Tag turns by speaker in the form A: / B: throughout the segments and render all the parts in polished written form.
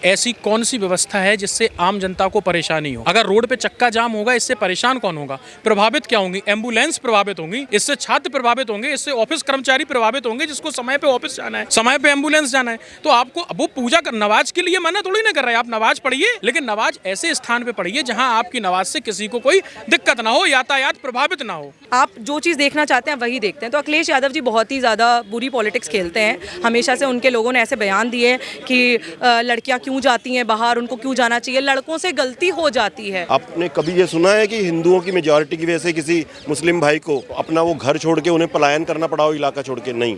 A: ऐसी कौन सी व्यवस्था है जिससे आम जनता को परेशानी हो? अगर रोड पे चक्का जाम होगा, इससे परेशान कौन होगा? प्रभावित क्या होंगी? एम्बुलेंस प्रभावित होंगी, इससे छात्र प्रभावित होंगे, इससे ऑफिस कर्मचारी प्रभावित होंगे जिसको समय पे ऑफिस जाना है, समय पे एम्बुलेंस जाना है। तो आपको वो पूजा कर, नमाज के लिए मना थोड़ी ना कर रहे हैं, आप नमाज पढ़िए, लेकिन नमाज ऐसे स्थान पे पढ़िए जहां आपकी नमाज से किसी को कोई दिक्कत ना हो, यातायात प्रभावित ना हो।
B: आप जो चीज़ देखना चाहते हैं वही देखते हैं। तो अखिलेश यादव जी बहुत ही ज़्यादा बुरी पॉलिटिक्स खेलते हैं। हमेशा से उनके लोगों ने ऐसे बयान दिए कि लड़कियां क्यों जाती हैं बाहर, उनको क्यों जाना चाहिए, लड़कों से गलती हो जाती है।
C: आपने कभी ये सुना है कि हिंदुओं की मेजॉरिटी की वजह से किसी मुस्लिम भाई को अपना वो घर छोड़ के उन्हें पलायन करना पड़ा हो, इलाका छोड़ के? नहीं।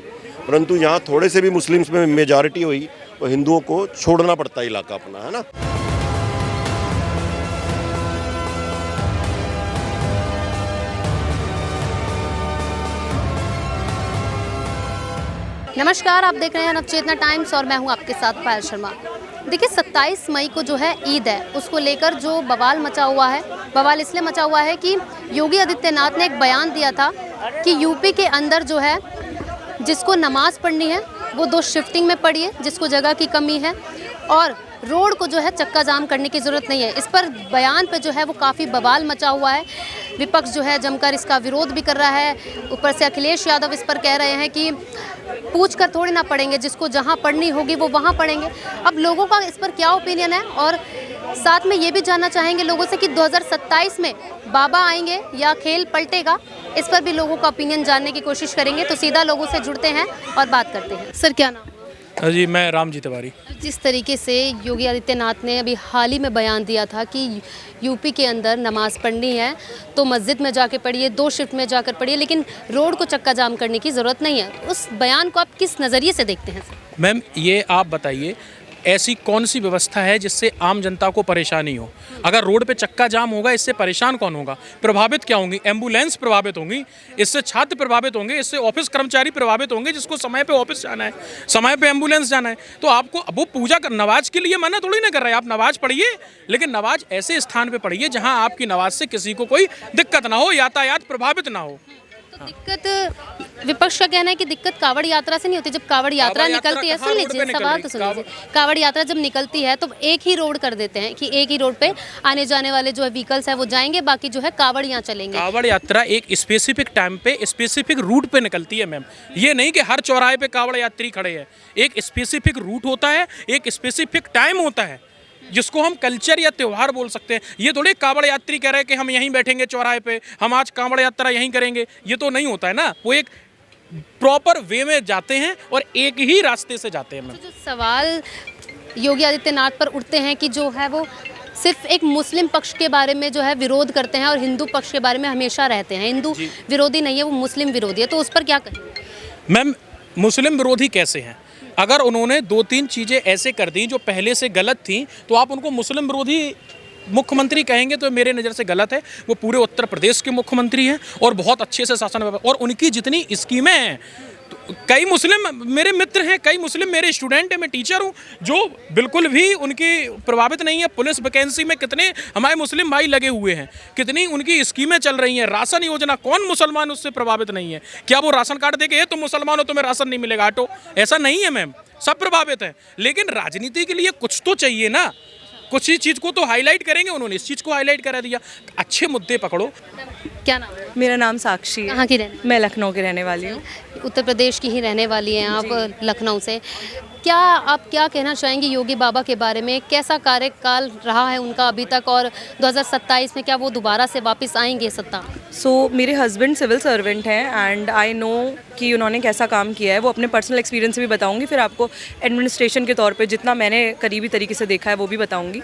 C: परंतु यहाँ थोड़े से भी मुस्लिम्स में मेजॉरिटी हुई तो हिंदुओं को छोड़ना पड़ता है इलाका अपना, है ना।
D: नमस्कार, आप देख रहे हैं नवचेतना टाइम्स और मैं हूं आपके साथ पायल शर्मा। देखिए 27 मई को जो है ईद है, उसको लेकर जो बवाल मचा हुआ है, बवाल इसलिए मचा हुआ है कि योगी आदित्यनाथ ने एक बयान दिया था कि यूपी के अंदर जो है जिसको नमाज पढ़नी है वो 2 शिफ्टिंग में पढ़िए, जिसको जगह की कमी है, और रोड को जो है चक्का जाम करने की ज़रूरत नहीं है। इस पर बयान पे जो है वो काफ़ी बवाल मचा हुआ है। विपक्ष जो है जमकर इसका विरोध भी कर रहा है। ऊपर से अखिलेश यादव इस पर कह रहे हैं कि पूछ कर थोड़ी ना पढ़ेंगे, जिसको जहां पढ़नी होगी वो वहां पढ़ेंगे। अब लोगों का इस पर क्या ओपिनियन है, और साथ में ये भी जानना चाहेंगे लोगों से कि 2027 में बाबा आएंगे या खेल पलटेगा, इस पर भी लोगों का ओपिनियन जानने की कोशिश करेंगे। तो सीधा लोगों से जुड़ते हैं और बात करते हैं। सर क्या नाम?
A: जी, मैं रामजी तिवारी।
D: जिस तरीके से योगी आदित्यनाथ ने अभी हाल ही में बयान दिया था कि यूपी के अंदर नमाज पढ़नी है तो मस्जिद में जाके पढ़िए, 2 शिफ्ट में जाकर पढ़िए, लेकिन रोड को चक्का जाम करने की ज़रूरत नहीं है, उस बयान को आप किस नज़रिए से देखते हैं?
A: मैम, ये आप बताइए, ऐसी कौन सी व्यवस्था है जिससे आम जनता को परेशानी हो? अगर रोड पे चक्का जाम होगा, इससे परेशान कौन होगा? प्रभावित क्या होंगी? एम्बुलेंस प्रभावित होंगी, इससे छात्र प्रभावित होंगे, इससे ऑफिस कर्मचारी प्रभावित होंगे जिसको समय पे ऑफिस जाना है, समय पे एम्बुलेंस जाना है। तो आपको वो पूजा कर, नमाज के लिए मना थोड़ी ना कर रहे हैं, आप नमाज पढ़िए, लेकिन नमाज ऐसे स्थान पे पढ़िए जहां आपकी नमाज से किसी को कोई दिक्कत ना हो, यातायात प्रभावित ना हो।
D: तो दिक्कत, विपक्ष का कहना है कि दिक्कत कावड़ यात्रा से नहीं होती। जब कावड़ यात्रा निकलती है, सुन लीजिए सवाल तो सुन लीजिए, कावड़ यात्रा जब निकलती है तो एक ही रोड कर देते हैं कि एक ही रोड पे आने जाने वाले जो है व्हीकल्स है वो जाएंगे, बाकी जो है कावड़ यहाँ चलेंगे।
A: कावड़ यात्रा एक स्पेसिफिक टाइम पे स्पेसिफिक रूट पे निकलती है मैम। ये नहीं कि हर चौराहे पे कावड़ यात्री खड़े हैं। एक स्पेसिफिक रूट होता है, एक स्पेसिफिक टाइम होता है जिसको हम कल्चर या त्यौहार बोल सकते हैं। ये थोड़ी कावड़ यात्री कह रहे हैं कि हम यहीं बैठेंगे चौराहे पे, हम आज कावड़ यात्रा यहीं करेंगे, ये तो नहीं होता है ना। वो एक प्रॉपर वे में जाते हैं और एक ही रास्ते से जाते हैं।
D: तो जो सवाल योगी आदित्यनाथ पर उठते हैं कि जो है वो सिर्फ एक मुस्लिम पक्ष के बारे में जो है विरोध करते हैं और हिंदू पक्ष के बारे में हमेशा रहते हैं। हिंदू विरोधी नहीं है, वो मुस्लिम विरोधी है, तो उस पर क्या कहेंगे?
A: मैम, मुस्लिम विरोधी कैसे हैं? अगर उन्होंने 2-3 चीज़ें ऐसे कर दी जो पहले से गलत थी, तो आप उनको मुस्लिम विरोधी मुख्यमंत्री कहेंगे तो मेरे नज़र से गलत है। वो पूरे उत्तर प्रदेश के मुख्यमंत्री हैं और बहुत अच्छे से शासन, और उनकी जितनी स्कीमें हैं, तो कई मुस्लिम मेरे मित्र हैं, कई मुस्लिम मेरे स्टूडेंट हैं, मैं टीचर हूं, जो बिल्कुल भी उनकी प्रभावित नहीं है। पुलिस वैकेंसी में कितने हमारे मुस्लिम भाई लगे हुए हैं, कितनी उनकी स्कीमें चल रही हैं। राशन योजना, कौन मुसलमान उससे प्रभावित नहीं है? क्या वो राशन कार्ड देके ये तुम मुसलमान हो तुम्हें राशन नहीं मिलेगा ऑटो? ऐसा नहीं है मैम, सब प्रभावित है। लेकिन राजनीति के लिए कुछ तो चाहिए ना, कुछ ही चीज़ को तो हाईलाइट करेंगे। उन्होंने इस चीज़ को हाईलाइट करा दिया। अच्छे मुद्दे पकड़ो।
D: क्या नाम है?
B: मेरा नाम साक्षी है।
D: कहाँ की रहने?
B: मैं लखनऊ की रहने वाली हूँ।
D: उत्तर प्रदेश की ही रहने वाली हैं आप, लखनऊ से। क्या आप क्या कहना चाहेंगी योगी बाबा के बारे में? कैसा कार्यकाल रहा है उनका अभी तक, और 2027 में क्या वो दोबारा से वापस आएंगे सत्ता?
B: मेरे हस्बैंड सिविल सर्वेंट हैं एंड आई नो कि उन्होंने कैसा काम किया है। वो अपने पर्सनल एक्सपीरियंस से भी बताऊंगी, फिर आपको एडमिनिस्ट्रेशन के तौर पे जितना मैंने करीबी तरीके से देखा है वो भी बताऊंगी।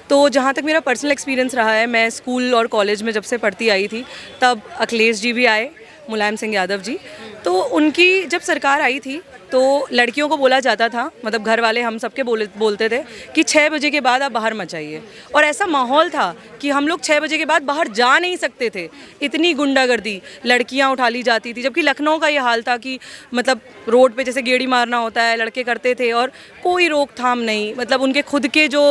B: तो जहाँ तक मेरा पर्सनल एक्सपीरियंस रहा है, मैं स्कूल और कॉलेज में जब से पढ़ती आई थी तब अखिलेश जी भी आए, मुलायम सिंह यादव जी। तो उनकी जब सरकार आई थी तो लड़कियों को बोला जाता था, मतलब घर वाले हम सबके बोलते थे कि 6 बजे के बाद आप बाहर मत जाइए, और ऐसा माहौल था कि हम लोग 6 बजे के बाद बाहर जा नहीं सकते थे। इतनी गुंडागर्दी, लड़कियां उठा ली जाती थी। जबकि लखनऊ का ये हाल था कि मतलब रोड पे जैसे गेड़ी मारना होता है, लड़के करते थे और कोई रोकथाम नहीं। मतलब उनके खुद के जो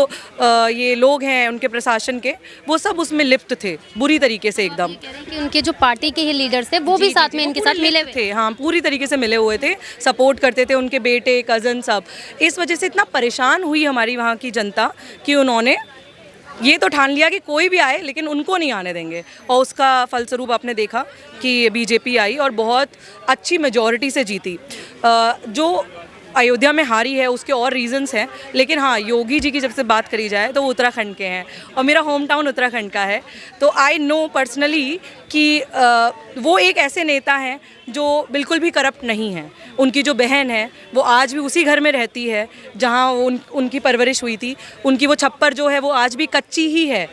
B: ये लोग हैं उनके प्रशासन के, वो सब उसमें लिप्त थे बुरी तरीके से एकदम।
D: कि उनके जो पार्टी के ही लीडर्स थे वो भी साथ में इनके साथ मिले थे।
B: हाँ पूरी तरीके से मिले हुए थे, सपोर्ट करते थे, उनके बेटे कज़न सब। इस वजह से इतना परेशान हुई हमारी वहाँ की जनता कि उन्होंने ये तो ठान लिया कि कोई भी आए लेकिन उनको नहीं आने देंगे, और उसका फलस्वरूप आपने देखा कि बीजेपी आई और बहुत अच्छी मेजॉरिटी से जीती। जो अयोध्या में हारी है उसके और रीजंस हैं, लेकिन हाँ योगी जी की जब से बात करी जाए तो वो उत्तराखंड के हैं और मेरा होम टाउन उत्तराखंड का है, तो आई नो पर्सनली कि वो एक ऐसे नेता हैं जो बिल्कुल भी करप्ट नहीं हैं। उनकी जो बहन है वो आज भी उसी घर में रहती है जहाँ उनकी परवरिश हुई थी, उनकी वो छप्पर जो है वो आज भी कच्ची ही है,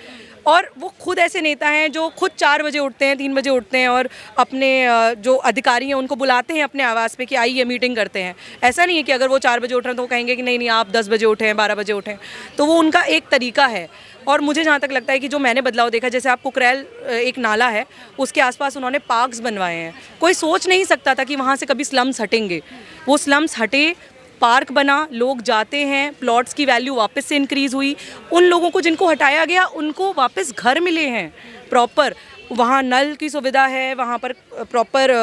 B: और वो खुद ऐसे नेता हैं जो खुद 4 बजे उठते हैं, 3 बजे उठते हैं और अपने जो अधिकारी हैं उनको बुलाते हैं अपने आवास पे कि आइए मीटिंग करते हैं। ऐसा नहीं है कि अगर वो 4 बजे उठ रहे हैं तो वो कहेंगे कि नहीं नहीं आप 10 बजे उठें, 12 बजे उठें, तो वो उनका एक तरीका है। और मुझे जहाँ तक लगता है कि जो मैंने बदलाव देखा, जैसे आप कुकरैल एक नाला है उसके आसपास उन्होंने पार्क्स बनवाए हैं। कोई सोच नहीं सकता था कि वहाँ से कभी स्लम्स हटेंगे, वो स्लम्स हटे, पार्क बना, लोग जाते हैं, प्लॉट्स की वैल्यू वापस से इंक्रीज़ हुई, उन लोगों को जिनको हटाया गया उनको वापस घर मिले हैं प्रॉपर, वहाँ नल की सुविधा है, वहाँ पर प्रॉपर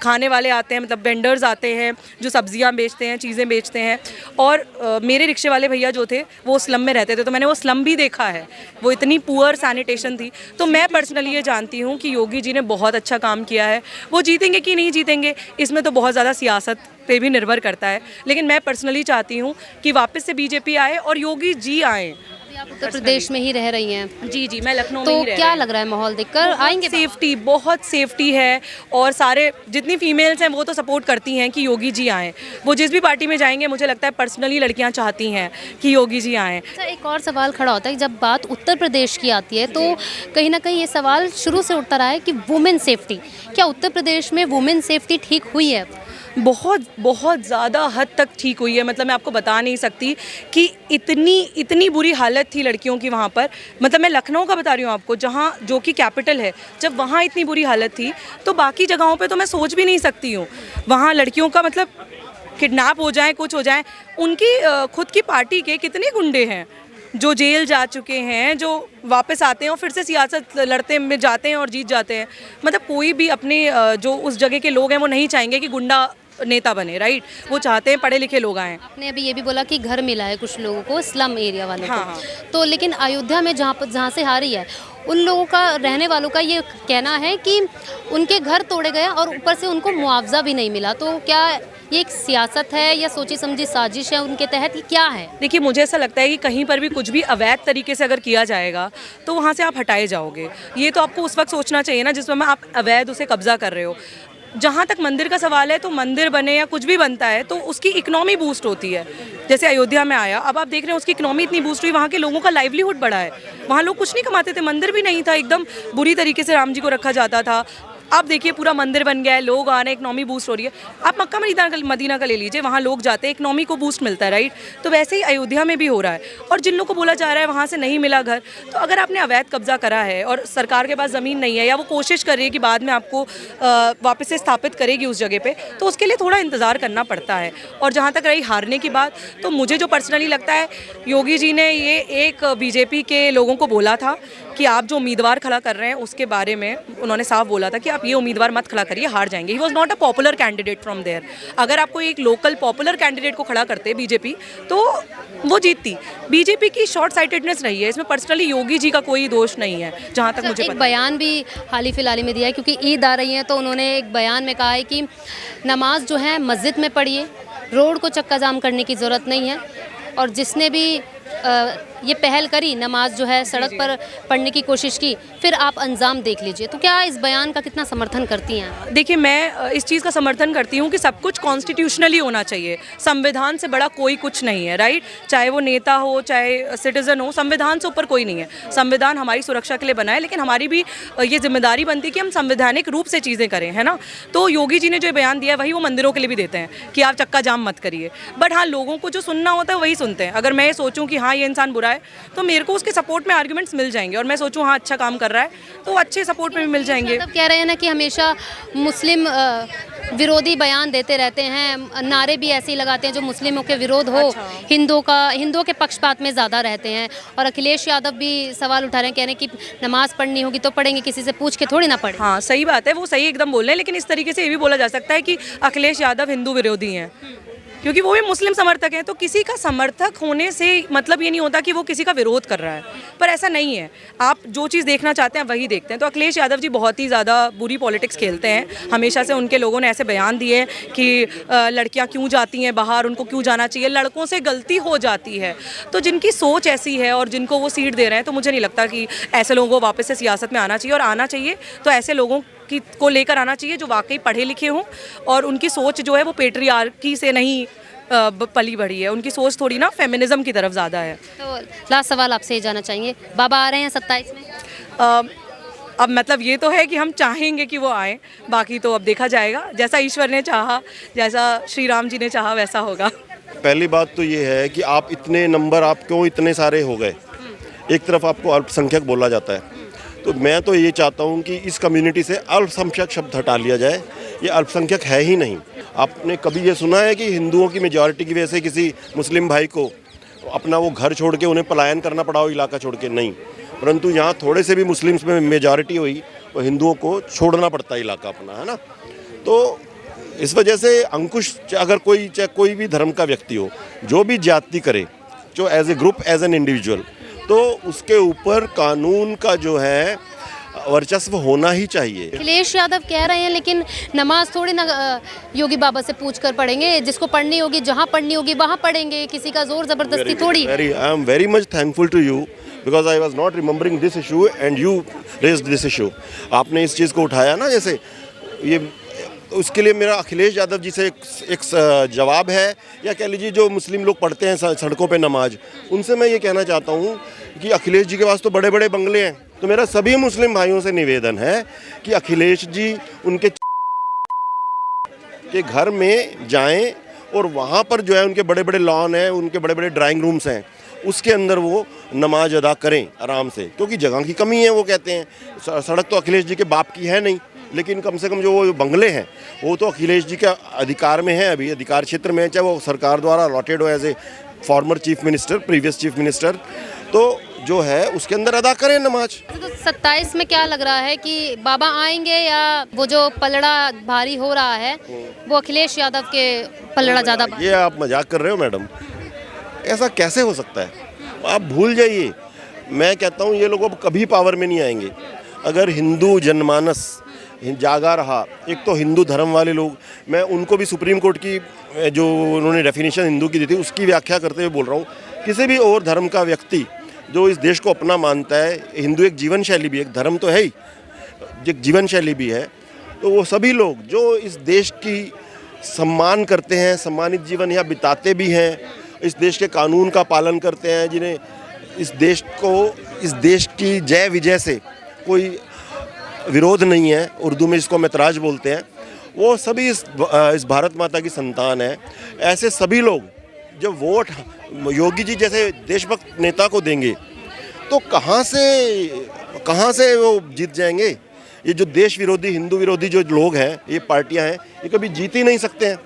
B: खाने वाले आते हैं, मतलब वेंडर्स आते हैं जो सब्जियां बेचते हैं, चीज़ें बेचते हैं। और मेरे रिक्शे वाले भैया जो थे वो स्लम में रहते थे, तो मैंने वो स्लम भी देखा है, वो इतनी पुअर सैनिटेशन थी। तो मैं पर्सनली ये जानती हूँ कि योगी जी ने बहुत अच्छा काम किया है। वो जीतेंगे कि नहीं जीतेंगे इसमें तो बहुत ज़्यादा सियासत पे भी निर्भर करता है, लेकिन मैं पर्सनली चाहती हूँ कि वापस से बीजेपी आए और योगी जी आएँ।
D: आप उत्तर प्रदेश में ही रह रही हैं,
B: जी जी, मैं लखनऊ में
D: तो
B: ही रह
D: क्या
B: रही
D: लग रहा है माहौल देखकर? आएंगे
B: सेफ्टी, बहुत सेफ्टी है, और सारे जितनी फीमेल्स हैं वो तो सपोर्ट करती हैं कि योगी जी आएँ। वो जिस भी पार्टी में जाएंगे मुझे लगता है पर्सनली लड़कियां चाहती हैं कि योगी जी आएँ।
D: अच्छा, एक और सवाल खड़ा होता है कि जब बात उत्तर प्रदेश की आती है तो कहीं ना कहीं ये सवाल शुरू से उठता रहा है कि वुमेन सेफ्टी, क्या उत्तर प्रदेश में वुमेन सेफ्टी ठीक हुई है?
B: बहुत बहुत ज़्यादा हद तक ठीक हुई है, मतलब मैं आपको बता नहीं सकती कि इतनी बुरी हालत थी लड़कियों की वहाँ पर। मतलब मैं लखनऊ का बता रही हूँ आपको, जहाँ जो कि कैपिटल है, जब वहाँ इतनी बुरी हालत थी तो बाकी जगहों पे तो मैं सोच भी नहीं सकती हूँ। वहाँ लड़कियों का मतलब किडनैप हो जाए, कुछ हो जाए, उनकी खुद की पार्टी के कितने गुंडे हैं जो जेल जा चुके हैं, जो वापस आते हैं और फिर से सियासत लड़ते में जाते हैं और जीत जाते हैं। मतलब कोई भी अपने जो उस जगह के लोग हैं वो नहीं चाहेंगे कि गुंडा नेता बने, राइट? वो चाहते हैं पढ़े लिखे लोग आएँ।
D: आपने अभी ये भी बोला कि घर मिला है कुछ लोगों को, स्लम एरिया वालों
B: हाँ,
D: को,
B: हाँ।
D: तो लेकिन अयोध्या में जहाँ से हारी है उन लोगों का, रहने वालों का ये कहना है कि उनके घर तोड़े गए और ऊपर से उनको मुआवजा भी नहीं मिला। तो क्या ये एक सियासत है या सोची समझी साजिश है उनके तहत, ये क्या है?
B: देखिए, मुझे ऐसा लगता है कि कहीं पर भी कुछ भी अवैध तरीके से अगर किया जाएगा तो वहाँ से आप हटाए जाओगे। ये तो आपको उस वक्त सोचना चाहिए ना जिस समय आप अवैध उसे कब्जा कर रहे हो। जहाँ तक मंदिर का सवाल है, तो मंदिर बने या कुछ भी बनता है तो उसकी इकोनॉमी बूस्ट होती है। जैसे अयोध्या में आया, अब आप देख रहे हैं उसकी इकोनॉमी इतनी बूस्ट हुई, वहाँ के लोगों का लाइवलीहुड बढ़ा है। वहाँ लोग कुछ नहीं कमाते थे, मंदिर भी नहीं था, एकदम बुरी तरीके से राम जी को रखा जाता था। आप देखिए पूरा मंदिर बन गया है, लोग आ रहे हैं, इकनॉमी बूस्ट हो रही है। आप मक्का मदीना का ले लीजिए, वहाँ लोग जाते हैं, इकनॉमी को बूस्ट मिलता है, राइट? तो वैसे ही अयोध्या में भी हो रहा है। और जिन लोगों को बोला जा रहा है वहाँ से नहीं मिला घर, तो अगर आपने अवैध कब्जा करा है और सरकार के पास ज़मीन नहीं है या वो कोशिश कर रही है कि बाद में आपको वापस से स्थापित करेगी उस जगह पे, तो उसके लिए थोड़ा इंतज़ार करना पड़ता है। और जहाँ तक रही हारने की बात, तो मुझे जो पर्सनली लगता है, योगी जी ने ये एक बीजेपी के लोगों को बोला था कि आप जो उम्मीदवार खड़ा कर रहे हैं उसके बारे में उन्होंने साफ बोला था कि आप ये उम्मीदवार मत खड़ा करिए, हार जाएंगे। He was not a popular candidate from there. अगर आपको एक लोकल पॉपुलर कैंडिडेट को खड़ा करते बीजेपी तो वो जीतती। बीजेपी की शॉर्ट साइटेडनेस रही है, इसमें पर्सनली योगी जी का कोई दोष नहीं है जहाँ तक मुझे
D: एक
B: पता।
D: बयान भी हाल ही फिलहाल में दिया है, क्योंकि ईद आ रही है, तो उन्होंने एक बयान में कहा है कि नमाज जो है मस्जिद में पढ़िए, रोड को चक्का जाम करने की ज़रूरत नहीं है। और जिसने भी ये पहल करी, नमाज जो है सड़क पर पढ़ने की कोशिश की, फिर आप अंजाम देख लीजिए। तो क्या इस बयान का कितना समर्थन करती हैं?
B: देखिए, मैं इस चीज़ का समर्थन करती हूँ कि सब कुछ कॉन्स्टिट्यूशनली होना चाहिए। संविधान से बड़ा कोई कुछ नहीं है, राइट? चाहे वो नेता हो, चाहे सिटीज़न हो, संविधान से ऊपर कोई नहीं है। संविधान हमारी सुरक्षा के लिए बना है, लेकिन हमारी भी ये जिम्मेदारी बनती है कि हम संवैधानिक रूप से चीज़ें करें, है ना? तो योगी जी ने जो बयान दिया है वही वो मंदिरों के लिए भी देते हैं कि आप चक्का जाम मत करिए। बट हाँ, लोगों को जो सुनना होता है वही सुनते हैं। अगर मैं ये सोचूं कि हाँ ये इंसान बुरा रहा है तो मेरे को उसके सपोर्ट में आर्गूमेंट्स मिल जाएंगे और मैं सोचूं हाँ अच्छा काम कर रहा है तो अच्छे सपोर्ट में भी मिल जाएंगे।
D: मतलब कह रहे हैं ना कि हमेशा मुस्लिम विरोधी बयान देते रहते हैं, नारे भी ऐसे ही लगाते हैं जो मुस्लिमों के विरोध हो, हिंदुओं के पक्षपात में ज़्यादा रहते हैं। और अखिलेश यादव भी सवाल उठा रहे हैं, कह रहे हैं कि नमाज पढ़नी होगी तो पढ़ेंगे, किसी से पूछ के थोड़ी ना पढ़े।
B: हाँ सही बात है, वो सही एकदम बोल रहे हैं, लेकिन इस तरीके से ये भी बोला जा सकता है कि अखिलेश यादव हिंदू विरोधी हैं क्योंकि वो भी मुस्लिम समर्थक हैं। तो किसी का समर्थक होने से मतलब ये नहीं होता कि वो किसी का विरोध कर रहा है, पर ऐसा नहीं है। आप जो चीज़ देखना चाहते हैं वही देखते हैं। तो अखिलेश यादव जी बहुत ही ज़्यादा बुरी पॉलिटिक्स खेलते हैं। हमेशा से उनके लोगों ने ऐसे बयान दिए कि लड़कियां क्यों जाती हैं बाहर, उनको क्यों जाना चाहिए, लड़कों से गलती हो जाती है। तो जिनकी सोच ऐसी है और जिनको वो सीट दे रहे हैं, तो मुझे नहीं लगता कि ऐसे लोगों को वापस से सियासत में आना चाहिए। और आना चाहिए तो ऐसे लोगों को लेकर आना चाहिए जो वाकई पढ़े लिखे हों और उनकी सोच जो है वो पेट्रियार्की से नहीं पली बढ़ी है। उनकी सोच थोड़ी ना फेमिनिज्म की तरफ ज़्यादा है।
D: तो लास्ट सवाल आपसे ये जानना चाहेंगे, बाबा आ रहे हैं 27 में?
B: अब मतलब ये तो है कि हम चाहेंगे कि वो आए, बाकी तो अब देखा जाएगा। जैसा ईश्वर ने चाहा, जैसा श्री राम जी ने चाहा वैसा होगा।
C: पहली बात तो ये है कि आप इतने नंबर, आप क्यों इतने सारे हो गए? एक तरफ आपको अल्पसंख्यक बोला जाता है, तो मैं तो ये चाहता हूँ कि इस कम्युनिटी से अल्पसंख्यक शब्द हटा लिया जाए। ये अल्पसंख्यक है ही नहीं। आपने कभी ये सुना है कि हिंदुओं की मेजॉरिटी की वजह से किसी मुस्लिम भाई को अपना वो घर छोड़ के उन्हें पलायन करना पड़ा हो, इलाका छोड़ के? नहीं। परंतु यहाँ थोड़े से भी मुस्लिम्स में मेजॉरिटी हुई तो हिंदुओं को छोड़ना पड़ता है इलाका अपना, है ना। तो इस वजह से अंकुश, अगर चाहे कोई भी धर्म का व्यक्ति हो, जो भी जाति करे, जो as a group, as an individual, तो उसके ऊपर कानून का जो है वर्चस्व होना ही चाहिए।
D: अखिलेश यादव कह रहे हैं लेकिन नमाज थोड़ी ना योगी बाबा से पूछ कर पढ़ेंगे, जिसको पढ़नी होगी, जहाँ पढ़नी होगी वहाँ पढ़ेंगे, किसी का जोर जबरदस्ती थोड़ी।
C: I am very much thankful to you because I was not remembering this issue and you raised this issue. आपने इस चीज़ को उठाया ना, जैसे ये, उसके लिए मेरा अखिलेश यादव जी से एक जवाब है, या कह लीजिए जो मुस्लिम लोग पढ़ते हैं सड़कों पे नमाज, उनसे मैं ये कहना चाहता हूँ कि अखिलेश जी के पास तो बड़े बड़े बंगले हैं। तो मेरा सभी मुस्लिम भाइयों से निवेदन है कि अखिलेश जी उनके घर में जाएं और वहाँ पर जो है उनके बड़े बड़े लॉन हैं, उनके बड़े बड़े ड्राइंग रूम्स हैं, उसके अंदर वो नमाज अदा करें आराम से, क्योंकि जगह की कमी है। वो कहते हैं सड़क तो अखिलेश जी के बाप की है नहीं, लेकिन कम से कम जो वो बंगले हैं वो तो अखिलेश जी के अधिकार में है, अभी अधिकार क्षेत्र में है, चाहे वो सरकार द्वारा अलॉटेड हो as a former chief minister, previous chief minister, तो जो है उसके अंदर अदा करें नमाज।
D: तो 27 में क्या लग रहा है कि बाबा आएंगे या वो जो पलड़ा भारी हो रहा है वो अखिलेश यादव के पलड़ा ज़्यादा?
C: ये आप मजाक कर रहे हो मैडम, ऐसा कैसे हो सकता है? आप भूल जाइए। मैं कहता हूँ ये लोग अब कभी पावर में नहीं आएंगे। अगर हिंदू जनमानस जागा रहा, एक तो हिंदू धर्म वाले लोग, मैं उनको भी सुप्रीम कोर्ट की जो उन्होंने डेफिनेशन हिंदू की दी थी उसकी व्याख्या करते हुए बोल रहा हूँ, किसी भी और धर्म का व्यक्ति जो इस देश को अपना मानता है, हिंदू एक जीवन शैली भी, एक धर्म तो है ही, एक जीवन शैली भी है, तो वो सभी लोग जो इस देश की सम्मान करते हैं, सम्मानित जीवन यहाँ बिताते भी हैं, इस देश के कानून का पालन करते हैं, जिन्हें इस देश की जय विजय से कोई विरोध नहीं है, उर्दू में इसको मैतराज बोलते हैं, वो सभी इस भारत माता की संतान है। ऐसे सभी लोग जब वोट योगी जी जैसे देशभक्त नेता को देंगे तो कहाँ से वो जीत जाएंगे? ये जो देश विरोधी, हिंदू विरोधी जो लोग हैं, ये पार्टियां हैं, ये कभी जीत ही नहीं सकते हैं।